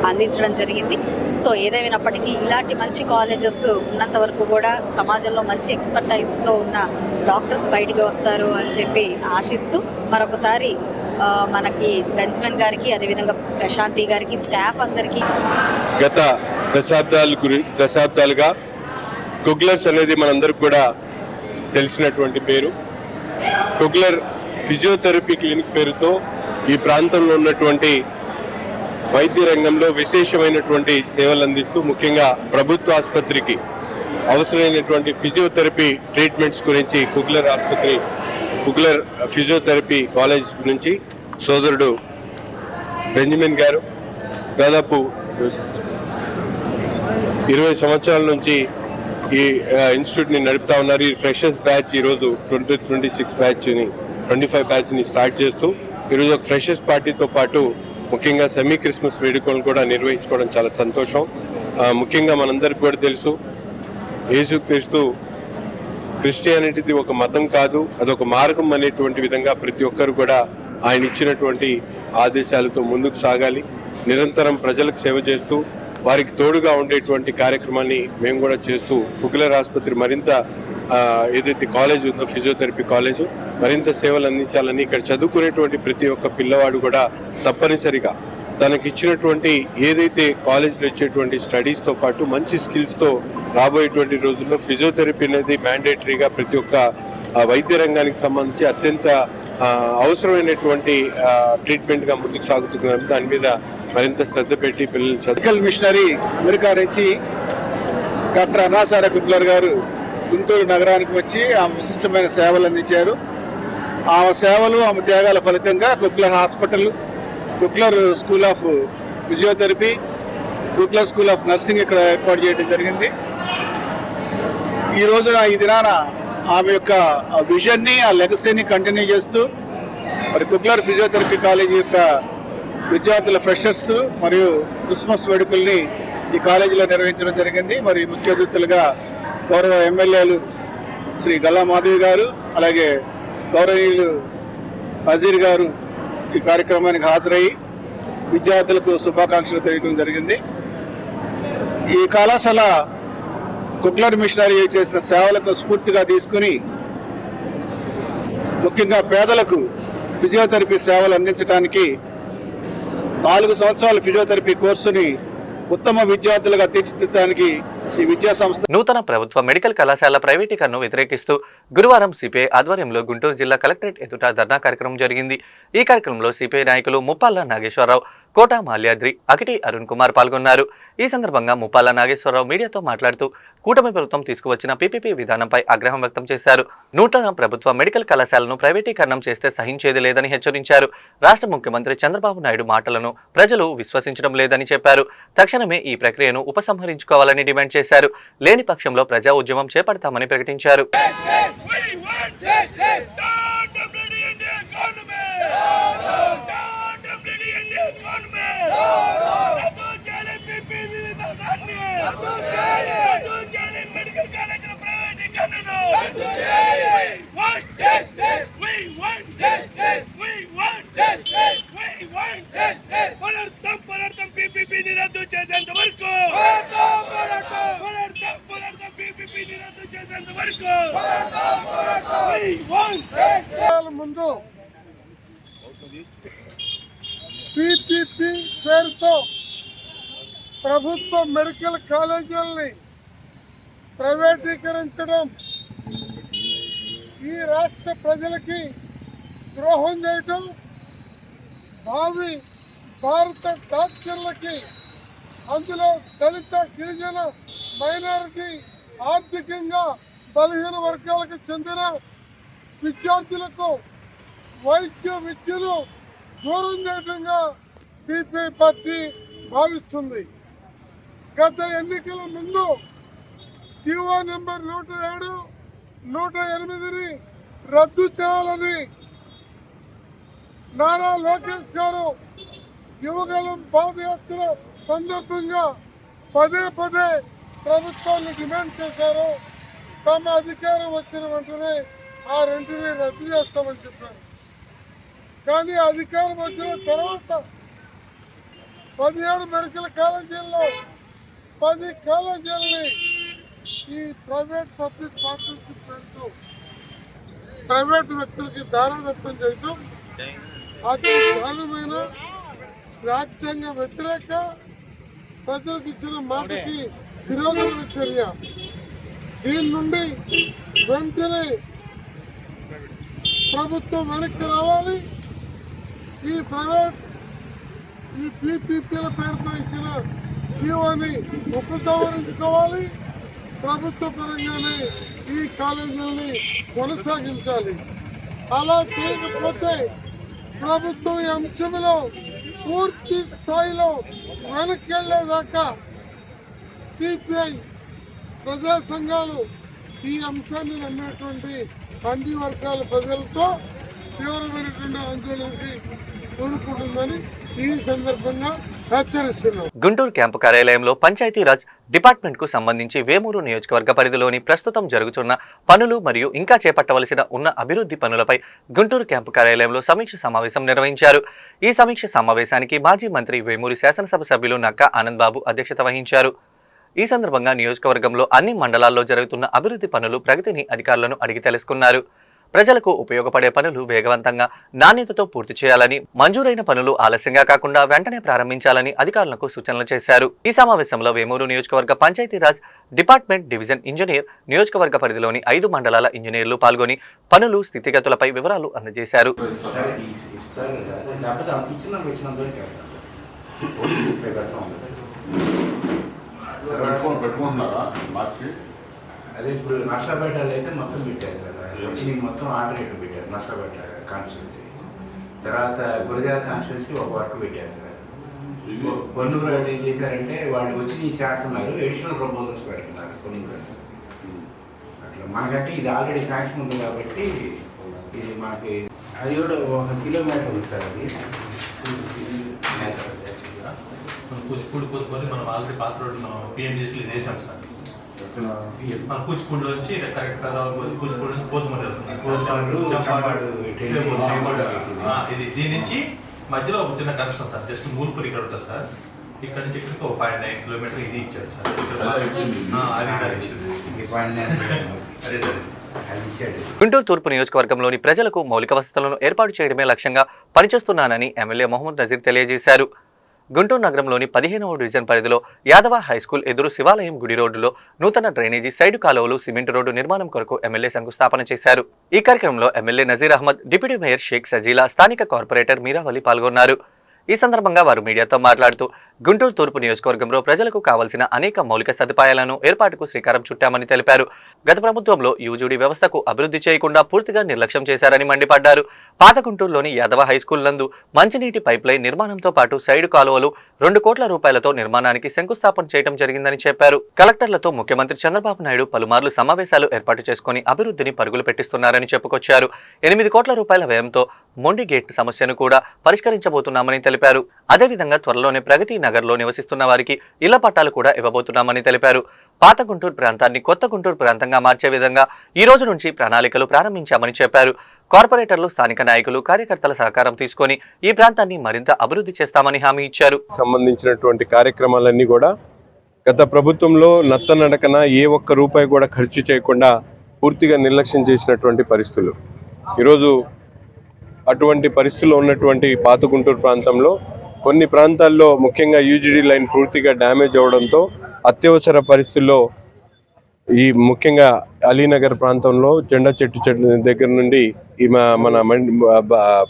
అందించడం జరిగింది. సో ఏదేమైనప్పటికీ ఇలాంటి మంచి కాలేజెస్ ఉన్నంత వరకు కూడా సమాజంలో మంచి ఎక్స్పర్టైజ్తో ఉన్న డాక్టర్స్ బయటికి వస్తారు అని చెప్పి ఆశిస్తూ మరొకసారి మనకి బెంజమిన్ గారికి అదేవిధంగా ప్రశాంతి గారికి స్టాఫ్ అందరికీ గత దశాబ్దాలుగా కుగ్లర్స్ అనేది మనందరికి కూడా తెలిసినటువంటి పేరు. కుగ్లర్ ఫిజియోథెరపీ క్లినిక్ పేరుతో ఈ ప్రాంతంలో ఉన్నటువంటి వైద్య రంగంలో విశేషమైనటువంటి సేవలు అందిస్తూ ముఖ్యంగా ప్రభుత్వ ఆసుపత్రికి అవసరమైనటువంటి ఫిజియోథెరపీ ట్రీట్మెంట్స్ గురించి కుగ్లర్ ఫిజియోథెరపీ కాలేజ్ నుంచి సోదరుడు బెంజమిన్ గారు దాదాపు 20 సంవత్సరాల నుంచి ఈ ఇన్స్టిట్యూట్ని నడుపుతా ఉన్నారు. ఈ ఫ్రెషర్స్ బ్యాచ్ ఈరోజు 2026 బ్యాచ్ని 25 బ్యాచ్ని స్టార్ట్ చేస్తూ ఈరోజు ఒక ఫ్రెషర్స్ పార్టీతో పాటు ముఖ్యంగా సెమీ క్రిస్మస్ వేడుకలను కూడా నిర్వహించుకోవడం చాలా సంతోషం. ముఖ్యంగా మనందరికి కూడా తెలుసు యేసుక్రీస్తు క్రిస్టియానిటీది ఒక మతం కాదు, అదొక మార్గం అనేటువంటి విధంగా ప్రతి ఒక్కరు కూడా ఆయన ఇచ్చినటువంటి ఆదేశాలతో ముందుకు సాగాలి. నిరంతరం ప్రజలకు సేవ చేస్తూ వారికి తోడుగా ఉండేటువంటి కార్యక్రమాన్ని మేము కూడా చేస్తూ కుగ్లర్ ఆసుపత్రి మరింత ఏదైతే కాలేజ్ ఉందో ఫిజియోథెరపీ కాలేజు మరింత సేవలు అందించాలని ఇక్కడ చదువుకునేటువంటి ప్రతి ఒక్క పిల్లవాడు కూడా తప్పనిసరిగా తనకిచ్చినటువంటి ఏదైతే కాలేజ్లో ఇచ్చేటువంటి స్టడీస్తో పాటు మంచి స్కిల్స్తో రాబోయేటువంటి రోజుల్లో ఫిజియోథెరపీ అనేది మ్యాండేటరీగా ప్రతి ఒక్క వైద్య రంగానికి సంబంధించి అత్యంత అవసరమైనటువంటి ట్రీట్మెంట్గా ముందుకు సాగుతున్నారు. దాని మీద మరింత శ్రద్ధ పెట్టి పిల్లలు మెడికల్ మిషనరీ అమెరికా నుంచి డాక్టర్ అనాసార కుగ్లర్ గారు గుంటూరు నగరానికి వచ్చి ఆమె విశిష్టమైన సేవలు అందించారు. ఆమె సేవలు ఆమె త్యాగాల ఫలితంగా కుగ్లర్ hospital, కుగ్లర్ school of physiotherapy, కుగ్లర్ school of nursing ఇక్కడ ఏర్పాటు చేయడం జరిగింది. ఈ రోజున ఈ దినాన ఆమె యొక్క విజన్ని ఆ లెగసీని కంటిన్యూ చేస్తూ మరి కుగ్లర్ ఫిజియోథెరపీ కాలేజీ యొక్క విద్యార్థుల ఫ్రెషర్స్ మరియు క్రిస్మస్ వేడుకల్ని ఈ కాలేజీలో నిర్వహించడం జరిగింది. మరి ముఖ్య అతిథులుగా గౌరవ ఎమ్మెల్యేలు శ్రీ గల్లా మాధవి గారు అలాగే గౌరవనీయులు నజీర్ గారు ఈ కార్యక్రమానికి హాజరయ్యి విద్యార్థులకు శుభాకాంక్షలు తెలియడం జరిగింది. ఈ కళాశాల కుగ్లర్ మిషనరీ చేసిన సేవలకు స్ఫూర్తిగా తీసుకుని ముఖ్యంగా పేదలకు ఫిజియోథెరపీ సేవలు అందించడానికి 4 సంవత్సరాల ఫిజియోథెరపీ కోర్సుని ఉత్తమ విద్యార్థులుగా తీర్చిదిద్దడానికి ఈ విద్యా సంస్థ నూతన ప్రభుత్వ మెడికల్ కళాశాల ప్రైవేటీకరణను వ్యతిరేకిస్తూ గురువారం సిపిఐ ఆధ్వర్యంలో గుంటూరు జిల్లా కలెక్టరేట్ ఎదుట ధర్నా కార్యక్రమం జరిగింది. ఈ కార్యక్రమంలో సిపిఐ నాయకులు ముప్పాళ్ల నాగేశ్వరరావు, కోట మాల్యాద్రి, అకిటి అరుణ్ కుమార్ పాల్గొన్నారు. ఈ సందర్భంగా ముప్పాళ్ల నాగేశ్వరరావు మీడియాతో మాట్లాడుతూ కూటమి ప్రభుత్వం తీసుకువచ్చిన పీపీపీ విధానంపై ఆగ్రహం వ్యక్తం చేశారు. నూతన ప్రభుత్వ మెడికల్ కళాశాలను ప్రైవేటీకరణం చేస్తే సహించేది లేదని హెచ్చరించారు. రాష్ట్ర ముఖ్యమంత్రి చంద్రబాబు నాయుడు మాటలను ప్రజలు విశ్వసించడం లేదని చెప్పారు. తక్షణమే ఈ ప్రక్రియను ఉపసంహరించుకోవాలని డిమాండ్ చేశారు. లేని పక్షంలో ప్రజా ఉద్యమం చేపడతామని ప్రకటించారు. మెడికల్ కాలేజీల ప్రైవేటీకరణ పోరాడతాం పీపీపీని రద్దు చేసేంత వరకు ముందు పీపీపీ పేరుతో ప్రభుత్వ మెడికల్ కాలేజీలని ప్రైవేటీకరించడం ఈ రాష్ట్ర ప్రజలకి ద్రోహం చేయటం, భావి భారత డాక్టర్లకి, అందులో దళిత, గిరిజన, మైనారిటీ, ఆర్థికంగా బలహీన వర్గాలకు చెందిన విద్యార్థులకు వైద్య విద్యను దూరం చేయడంగా సిపిఐ పార్టీ భావిస్తుంది. గత ఎన్నికల ముందు జీవో నెంబర్ 107, 108ని రద్దు చేయాలని నారా లోకేష్ గారు యువగలం పాదయాత్ర సందర్భంగా పదే ప్రభుత్వాన్ని డిమాండ్ చేశారు. తమ అధికారం వచ్చిన వెంటనే ఆ రెంటిని రద్దు చేస్తామని చెప్పారు. కానీ అధికారం వచ్చిన తర్వాత 17 మెడికల్ కాలేజీల్లో 10 కాలేజీలని ఈ ప్రైవేట్ పబ్లిక్ పార్ట్నర్షిప్ పెడుతూ ప్రైవేట్ వ్యక్తులకి దారాదత్తం చేయటం అతి దారుణమైన, రాజ్యాంగ వ్యతిరేక, ప్రజలకు ఇచ్చిన మాటకి విరోధమైన చర్య. దీని నుండి వెంటనే ప్రభుత్వం వెనక్కి రావాలి. ఈ పీపీపీల పేరుతో ఇచ్చిన జీవోని ఉపసంహరించుకోవాలి. ప్రభుత్వ పరంగానే ఈ కాలేజీలని కొనసాగించాలి. అలా చేయకపోతే ప్రభుత్వం ఈ అంశంలో పూర్తి స్థాయిలో వెనక్కెళ్లేదాకా సిపిఐ ప్రజా సంఘాలు ఈ అంశాన్ని నమ్మేటువంటి అన్ని వర్గాల ప్రజలతో తీవ్రమైనటువంటి ఆందోళనకి కోరుకుంటుందని ఈ సందర్భంగా హెచ్చరిస్తున్నాం. గుంటూరు క్యాంపు కార్యాలయంలో పంచాయతీరాజ్ డిపార్ట్మెంట్ కు సంబంధించి వేమూరు నియోజకవర్గ పరిధిలోని ప్రస్తుతం జరుగుతున్న పనులు మరియు ఇంకా చేపట్టవలసిన ఉన్న అభివృద్ధి పనులపై గుంటూరు క్యాంపు కార్యాలయంలో సమీక్ష సమావేశం నిర్వహించారు. ఈ సమీక్ష సమావేశానికి మాజీ మంత్రి వేమూరి శాసనసభ సభ్యులు నక్కా ఆనంద్ బాబు అధ్యక్షత వహించారు. ఈ సందర్భంగా నియోజకవర్గంలో అన్ని మండలాల్లో జరుగుతున్న అభివృద్ధి పనులు ప్రగతిని అధికారులను అడిగి తెలుసుకున్నారు. ప్రజలకు ఉపయోగపడే పనులు వేగవంతంగా, నాణ్యతతో పూర్తి చేయాలని, మంజూరైన పనులు ఆలస్యంగా కాకుండా వెంటనే ప్రారంభించాలని అధికారులకు సూచనలు చేశారు. ఈ సమావేశంలో వేమూరు నియోజకవర్గ పంచాయతీరాజ్ డిపార్ట్మెంట్ డివిజన్ ఇంజనీర్, నియోజకవర్గ పరిధిలోని 5 మండలాల ఇంజనీర్లు పాల్గొని పనులు స్థితిగతులపై వివరాలు అందజేశారు. అదే ఇప్పుడు నష్టపేటలో అయితే మొత్తం పెట్టారు సార్. వచ్చి మొత్తం ఆల్టర్నేటివ్ పెట్టారు నష్టపేట కాన్స్టిట్యున్సీ. తర్వాత గురజాల కాన్స్టిట్యున్సీ ఒక వర్క్ పెట్టారు సార్. కొన్నూరు వాళ్ళు ఏం చేశారంటే వాళ్ళు వచ్చి చేస్తున్నారు, ఎడిషనల్ ప్రపోజల్స్ పెడుతున్నారు కొన్నూరు. అట్లా మనకంటే ఇది ఆల్రెడీ శాంక్షన్ ఉంది కాబట్టి ఇది మనకి అది కూడా 1 కిలోమీటర్ ఉంది సార్. అది కూచిపూడి పోతే మనం ఆల్రెడీ పాత రోడ్డు మనం పిఎంజీసీలో చేసాం సార్. కూచిపూడిలో వచ్చి కరెక్ట్ కూచిపూడి నుంచి పోతుమని ఇది దీని నుంచి మధ్యలో ఒక చిన్న కనెక్షన్ సార్. జస్ట్ మూల్పూర్ ఇక్కడ ఉంటుంది సార్. ఇక్కడ నుంచి ఇక్కడికి ఒక 0.9 కిలోమీటర్ ఇది ఇచ్చారు సార్. అది సార్ ఇచ్చింది. అదే సార్. గుంటూరు తూర్పు నియోజకవర్గంలోని ప్రజలకు మౌలిక వసతులను ఏర్పాటు చేయడమే లక్ష్యంగా పనిచేస్తున్నానని ఎమ్మెల్యే మొహమ్మద్ నజీర్ తెలియజేశారు. గుంటూరు నగరంలోని 15వ డివిజన్ పరిధిలో యాదవ హైస్కూల్ ఎదురు శివాలయం గుడి రోడ్డులో నూతన డ్రైనేజీ, సైడు కాలువలు, సిమెంట్ రోడ్డు నిర్మాణం కొరకు ఎమ్మెల్యే శంకుస్థాపన చేశారు. ఈ కార్యక్రమంలో MLA Nazeer Ahmed, deputy mayor Sheikh Sajila, స్థానిక కార్పొరేటర్ మీరావలి పాల్గొన్నారు. ఈ సందర్భంగా వారు మీడియాతో మాట్లాడుతూ గుంటూరు తూర్పు నియోజకవర్గంలో ప్రజలకు కావాల్సిన అనేక మౌలిక సదుపాయాలను ఏర్పాటుకు శ్రీకారం చుట్టామని తెలిపారు. గత ప్రభుత్వంలో యూజీడీ వ్యవస్థకు అభివృద్ధి చేయకుండా పూర్తిగా నిర్లక్ష్యం చేశారని మండిపడ్డారు. పాత గుంటూరులోని యాదవ హైస్కూల్ నందు మంచినీటి పైప్లైన్ నిర్మాణంతో పాటు సైడు కాలువలు 2 కోట్ల రూపాయలతో నిర్మాణానికి శంకుస్థాపన చేయడం జరిగిందని చెప్పారు. కలెక్టర్లతో ముఖ్యమంత్రి చంద్రబాబు నాయుడు పలుమార్లు సమావేశాలు ఏర్పాటు చేసుకుని అభివృద్ధిని పరుగులు పెట్టిస్తున్నారని చెప్పుకొచ్చారు. 8 కోట్ల రూపాయల వ్యయంతో మొండి గేట్ సమస్యను కూడా పరిష్కరించబోతున్నామని తెలిపారు. అదేవిధంగా త్వరలోనే ప్రగతి నగర్లో నివసిస్తున్న వారికి ఇళ్ల పట్టాలు కూడా ఇవ్వబోతున్నామని తెలిపారు. పాత గుంటూరు ప్రాంతాన్ని కొత్త గుంటూరు ప్రాంతంగా మార్చే విధంగా ఈ రోజు నుంచి ప్రణాళికలు ప్రారంభించామని చెప్పారు. కార్పొరేటర్లు, స్థానిక నాయకులు, కార్యకర్తల సహకారం తీసుకొని ఈ ప్రాంతాన్ని మరింత అభివృద్ధి చేస్తామని హామీ ఇచ్చారు. సంబంధించినటువంటి కార్యక్రమాలన్నీ కూడా గత ప్రభుత్వంలో నత్తనడకన ఏ ఒక్క రూపాయి కూడా ఖర్చు చేయకుండా పూర్తిగా నిర్లక్ష్యం చేసినటువంటి పరిస్థితులు. ఈరోజు అటువంటి పరిస్థితుల్లో ఉన్నటువంటి పాత గుంటూరు ప్రాంతంలో కొన్ని ప్రాంతాల్లో ముఖ్యంగా యూజీడీ లైన్ పూర్తిగా డ్యామేజ్ అవడంతో అత్యవసర పరిస్థితుల్లో ఈ ముఖ్యంగా అలీనగర్ ప్రాంతంలో జెండా చెట్టు దగ్గర నుండి ఈ మన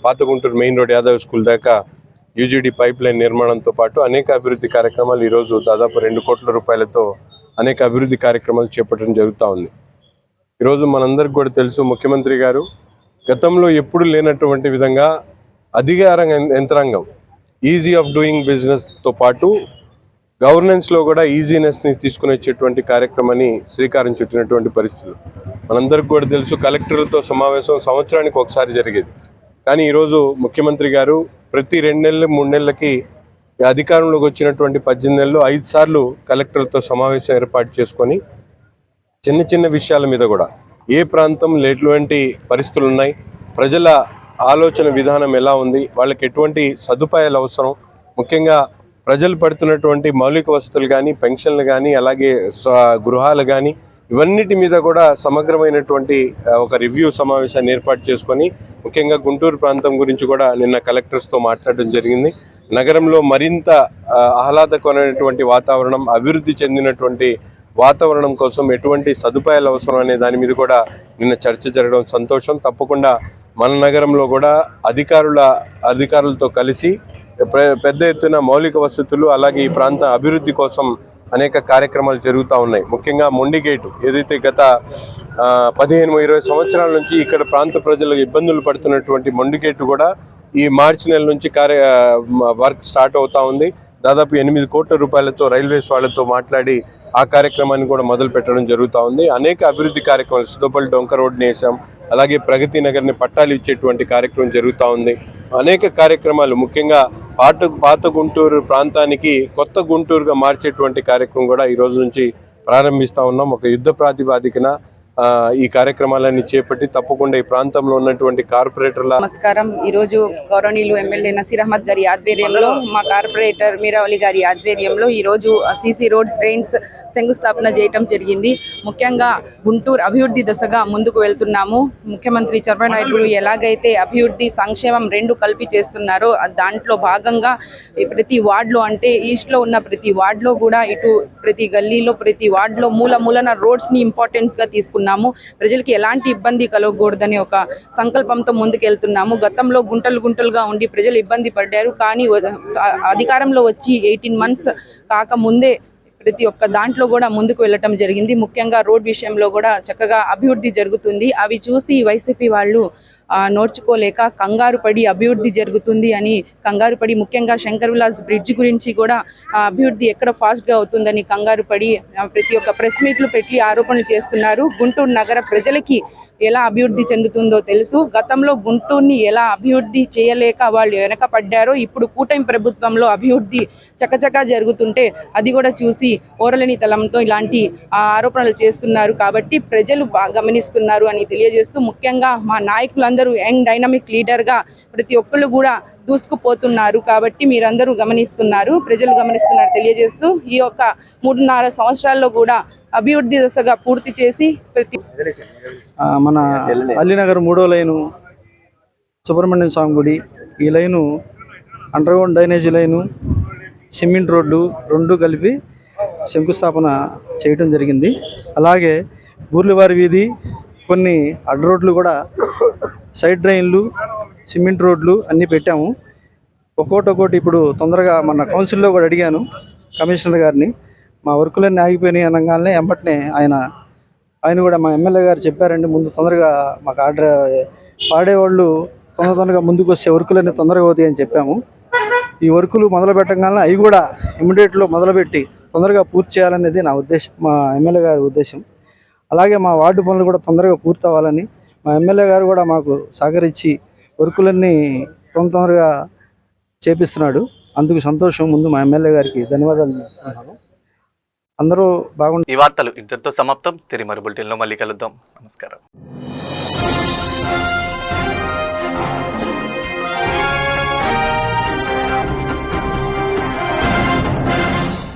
పాత Guntur main road Yadav school దాకా యూజీడీ పైప్ లైన్ నిర్మాణంతో పాటు అనేక అభివృద్ధి కార్యక్రమాలు ఈరోజు దాదాపు 2 కోట్ల రూపాయలతో అనేక అభివృద్ధి కార్యక్రమాలు చేపట్టడం జరుగుతూ ఉంది. ఈరోజు మనందరికి కూడా తెలుసు, ముఖ్యమంత్రి గారు గతంలో ఎప్పుడు లేనటువంటి విధంగా అధికార యంత్రాంగం ఈజీ ఆఫ్ డూయింగ్ బిజినెస్తో పాటు గవర్నెన్స్లో కూడా ఈజీనెస్ని తీసుకుని వచ్చేటువంటి కార్యక్రమాన్ని శ్రీకారం చుట్టినటువంటి పరిస్థితులు మనందరికి కూడా తెలుసు. కలెక్టర్లతో సమావేశం సంవత్సరానికి ఒకసారి జరిగేది. కానీ ఈరోజు ముఖ్యమంత్రి గారు ప్రతి 2 నెలలు 3 నెలలకి అధికారంలోకి వచ్చినటువంటి 18 నెలల్లో 5 సార్లు కలెక్టర్లతో సమావేశం ఏర్పాటు చేసుకొని చిన్న చిన్న విషయాల మీద కూడా ఏ ప్రాంతంలో ఎటువంటి పరిస్థితులు ఉన్నాయి, ప్రజల ఆలోచన విధానం ఎలా ఉంది, వాళ్ళకి ఎటువంటి సదుపాయాలు అవసరం, ముఖ్యంగా ప్రజలు పడుతున్నటువంటి మౌలిక వసతులు కానీ, పెన్షన్లు కానీ, అలాగే గృహాలు కానీ, ఇవన్నిటి మీద కూడా సమగ్రమైనటువంటి ఒక రివ్యూ సమావేశాన్ని ఏర్పాటు చేసుకొని ముఖ్యంగా గుంటూరు ప్రాంతం గురించి కూడా నిన్న కలెక్టర్స్తో మాట్లాడడం జరిగింది. నగరంలో మరింత ఆహ్లాదకరమైనటువంటి వాతావరణం, అభివృద్ధి చెందినటువంటి వాతావరణం కోసం ఎటువంటి సదుపాయాలు అవసరం అనే దాని మీద కూడా నిన్న చర్చ జరగడం సంతోషం. తప్పకుండా మన నగరంలో కూడా అధికారులతో కలిసి పెద్ద ఎత్తున మౌలిక వసతులు అలాగే ఈ ప్రాంత అభివృద్ధి కోసం అనేక కార్యక్రమాలు జరుగుతూ ఉన్నాయి. ముఖ్యంగా మొండి గేటు ఏదైతే గత 15-20 సంవత్సరాల నుంచి ఇక్కడ ప్రాంత ప్రజలు ఇబ్బందులు పడుతున్నటువంటి మొండి గేటు కూడా ఈ మార్చి నెల నుంచి వర్క్ స్టార్ట్ అవుతా ఉంది. దాదాపు 8 కోట్ల రూపాయలతో రైల్వేస్ వాళ్ళతో మాట్లాడి ఆ కార్యక్రమాన్ని కూడా మొదలు పెట్టడం జరుగుతూ ఉంది. అనేక అభివృద్ధి కార్యక్రమాలు, సుదోపల్లి డొంక రోడ్ని వేసాం, అలాగే ప్రగతి నగర్ని పట్టాలు ఇచ్చేటువంటి కార్యక్రమం జరుగుతూ ఉంది. అనేక కార్యక్రమాలు ముఖ్యంగా పాత గుంటూరు ప్రాంతానికి కొత్త గుంటూరుగా మార్చేటువంటి కార్యక్రమం కూడా ఈ రోజు నుంచి ప్రారంభిస్తూ ఉన్నాం. ఒక యుద్ధ ప్రాతిపాదికన ఈ కార్యక్రమాలన్నీ చేపట్టి తప్పకుండా ఈ ప్రాంతంలో ఉన్నటువంటి కార్పొరేటర్ల నమస్కారం. ఈరోజు గౌరవనీయులు ఎమ్మెల్యే నసీర్ అహ్మద్ గారి ఆధ్వర్యంలో, మా కార్పొరేటర్ మీరావళి గారి ఆధ్వర్యంలో ఈరోజు సీసీ రోడ్స్, ట్రైన్స్ శంకుస్థాపన చేయటం జరిగింది. ముఖ్యంగా గుంటూరు అభివృద్ధి దశగా ముందుకు వెళ్తున్నాము. ముఖ్యమంత్రి చంద్రబాబు నాయుడు ఎలాగైతే అభివృద్ధి, సంక్షేమం 2 కలిపి చేస్తున్నారో దాంట్లో భాగంగా ప్రతి వార్డులో, అంటే ఈస్ట్లో ఉన్న ప్రతి వార్డులో కూడా, ఇటు ప్రతి గల్లీలో, ప్రతి వార్డులో మూలన రోడ్స్ని ఇంపార్టెన్స్గా తీసుకున్నాము. ప్రజలకి ఎలాంటి ఇబ్బంది కలగకూడదని ఒక సంకల్పంతో ముందుకెళ్తున్నాము. గతంలో గుంటలుగా ఉండి ప్రజలు ఇబ్బంది పడ్డారు. కానీ అధికారంలో వచ్చి 18 మంత్స్ కాకముందే ప్రతి ఒక్క దాంట్లో కూడా ముందుకు వెళ్ళటం జరిగింది. ముఖ్యంగా రోడ్ విషయంలో కూడా చక్కగా అభివృద్ధి జరుగుతుంది. అవి చూసి వైసీపీ వాళ్ళు నోర్చుకోలేక కంగారు పడి అభివృద్ధి జరుగుతుంది అని కంగారు పడి, ముఖ్యంగా శంకర్ విలాస్ బ్రిడ్జ్ గురించి కూడా అభివృద్ధి ఎక్కడ ఫాస్ట్గా అవుతుందని కంగారు పడి ప్రతి ఒక్క ప్రెస్ మీట్లు పెట్టి ఆరోపణలు చేస్తున్నారు. గుంటూరు నగర ప్రజలకి ఎలా అభివృద్ధి చెందుతుందో తెలుసు. గతంలో గుంటూరుని ఎలా అభివృద్ధి చేయలేక వాళ్ళు వెనకపడ్డారో, ఇప్పుడు కూటమి ప్రభుత్వంలో అభివృద్ధి చకచకా జరుగుతుంటే అది కూడా చూసి ఓరలేని తలంతో ఇలాంటి ఆరోపణలు చేస్తున్నారు. కాబట్టి ప్రజలు గమనిస్తున్నారు అని తెలియజేస్తూ, ముఖ్యంగా మా నాయకులందరూ యంగ్ డైనమిక్ లీడర్గా ప్రతి ఒక్కళ్ళు కూడా దూసుకుపోతున్నారు. కాబట్టి మీరందరూ గమనిస్తున్నారు, ప్రజలు గమనిస్తున్నారు తెలియజేస్తూ, ఈ యొక్క 3.5 సంవత్సరాల్లో కూడా అభివృద్ధి దశగా పూర్తి చేసి మన అలీనగర్ 3వ లైను, సుబ్రహ్మణ్యం స్వామి గుడి, ఈ line underground drainage line, cement road 2 కలిపి శంకుస్థాపన చేయడం జరిగింది. అలాగే బూర్లివారి వీధి, కొన్ని అడ్డ రోడ్లు కూడా, సైడ్ డ్రైన్లు, సిమెంట్ రోడ్లు అన్నీ పెట్టాము. ఒక్కోటి ఇప్పుడు తొందరగా మన కౌన్సిల్లో కూడా అడిగాను కమిషనర్ గారిని, మా వర్కులన్నీ ఆగిపోయినాయి అనగానే వెంబటనే ఆయన కూడా మా ఎమ్మెల్యే గారు చెప్పారండి, ముందు తొందరగా మాకు ఆర్డర్ పాడేవాళ్ళు తొందరగా ముందుకు వస్తే వర్కులన్నీ తొందరగా అవుతాయి అని చెప్పాము. ఈ వర్కులు మొదలు పెట్టగానే అవి కూడా ఇమ్మీడియట్లో మొదలుపెట్టి తొందరగా పూర్తి చేయాలనేది నా ఉద్దేశం, మా ఎమ్మెల్యే గారి ఉద్దేశం. అలాగే మా వార్డు పనులు కూడా తొందరగా పూర్తి అవ్వాలని మా ఎమ్మెల్యే గారు కూడా మాకు సహకరించి వర్కులన్నీ తొందరగా చేపిస్తున్నాడు. అందుకు సంతోషం. ముందు మా ఎమ్మెల్యే గారికి ధన్యవాదాలు చెప్తున్నాను. అందరూ బాగుంటారు. ఈ వార్తలు ఇంతటితో సమాప్తం. తిరిగి మరో బులెటిన్లో మళ్ళీ కలుద్దాం. నమస్కారం.